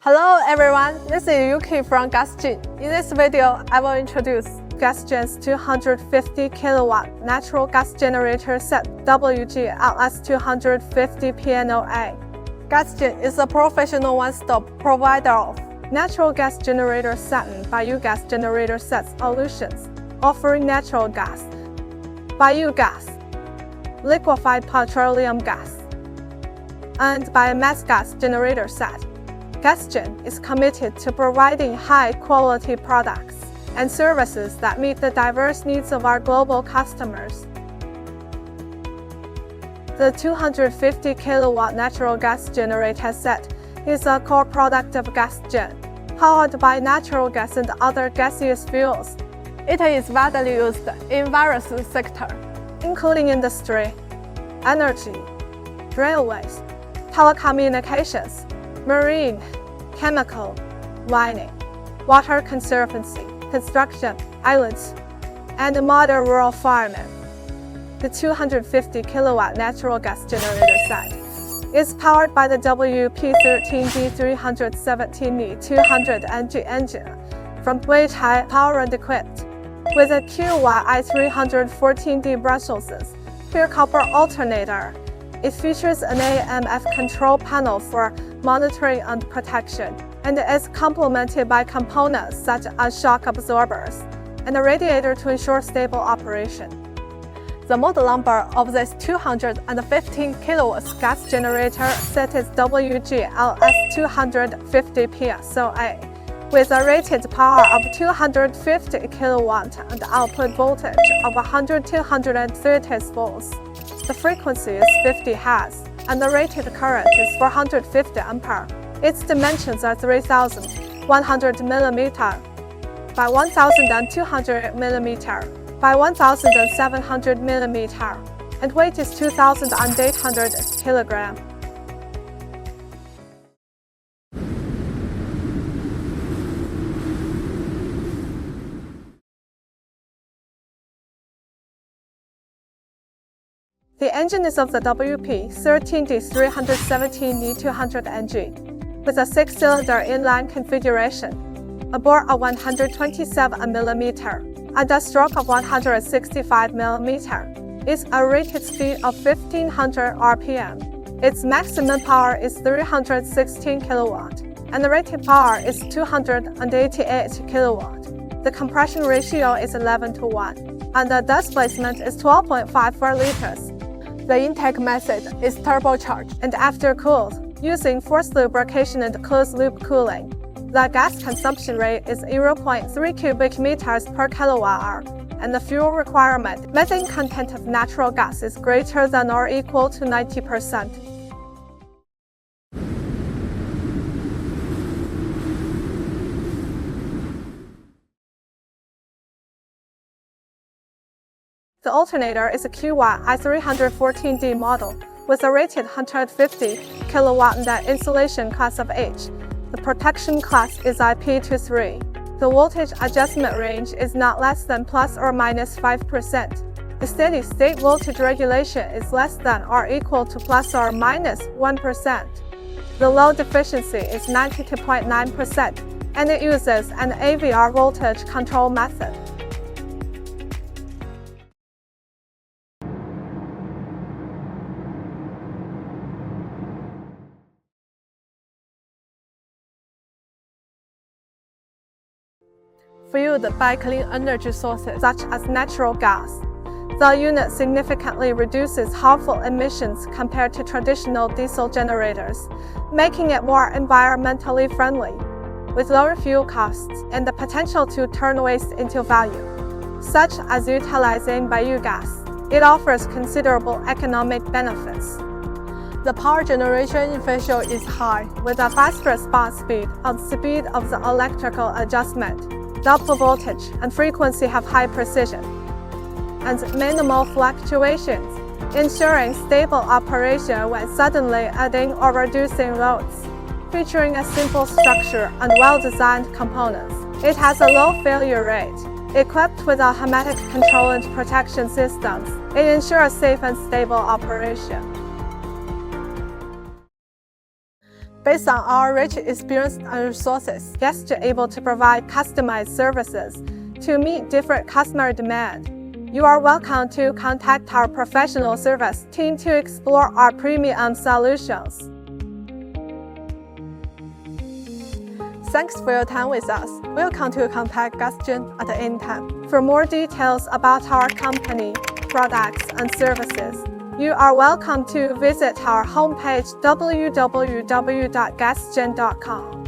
Hello everyone, this is Yuki from GasGen. In this video, I will introduce GasGen's 250KW natural gas generator Set-WGLS250PNOA. GasGen is a professional one-stop provider of natural gas generator set by gas generator set solutions, offering natural gas, biogas, liquefied petroleum gas, and biomass gas generator set. GasGen is committed to providing high-quality products and services that meet the diverse needs of our global customers. The 250KW natural gas generator set is a core product of GasGen, powered by natural gas and other gaseous fuels. It is widely used in various sectors, including industry, energy, railways, telecommunications, marine, chemical, mining, water conservancy, construction, islands, and modern rural farming. The 250KW natural gas generator set is powered by the WP13D317E200NG engine from Weichai Power and equipped with a QY314D brushless pure copper alternator. It features an AMF control panel for monitoring and protection, and is complemented by components such as shock absorbers and a radiator to ensure stable operation. The model number of this 215KW gas generator set is WGLS250PNOA, with a rated power of 250KW and output voltage of 100-230 volts. The frequency is 50 Hz, and the rated current is 450 ampere. Its dimensions are 3,100 mm by 1,200 mm by 1,700 mm, and weight is 2,800 kg. The engine is of the WP13D317E200NG with a 6-cylinder inline configuration, a bore of 127 mm, and a stroke of 165 mm. It's a rated speed of 1500 RPM. Its maximum power is 316 kW, and the rated power is 288 kW. The compression ratio is 11:1, and the displacement is 12.54 liters. The intake method is turbocharged and after-cooled, using forced lubrication and closed-loop cooling. The gas consumption rate is 0.3 cubic meters per kilowatt-hour, and the fuel requirement, methane content of natural gas, is greater than or equal to 90%. The alternator is a QY314D model with a rated 150KW and an insulation class of H. The protection class is IP23. The voltage adjustment range is not less than plus or minus 5%. The steady-state voltage regulation is less than or equal to plus or minus 1%. The load efficiency is 92.9%, and it uses an AVR voltage control method. Fueled by clean energy sources such as natural gas, the unit significantly reduces harmful emissions compared to traditional diesel generators, making it more environmentally friendly, with lower fuel costs and the potential to turn waste into value, such as utilizing biogas. It offers considerable economic benefits. The power generation efficiency is high, with a fast response speed and speed of the electrical adjustment. The output voltage and frequency have high precision and minimal fluctuations, ensuring stable operation when suddenly adding or reducing loads. Featuring a simple structure and well-designed components, it has a low failure rate. Equipped with automatic control and protection systems, it ensures safe and stable operation. Based on our rich experience and resources, GasGen is able to provide customized services to meet different customer demand. You are welcome to contact our professional service team to explore our premium solutions. Thanks for your time with us. Welcome to contact GasGen at any time. For more details about our company, products, and services, you are welcome to visit our homepage www.gasgen.com.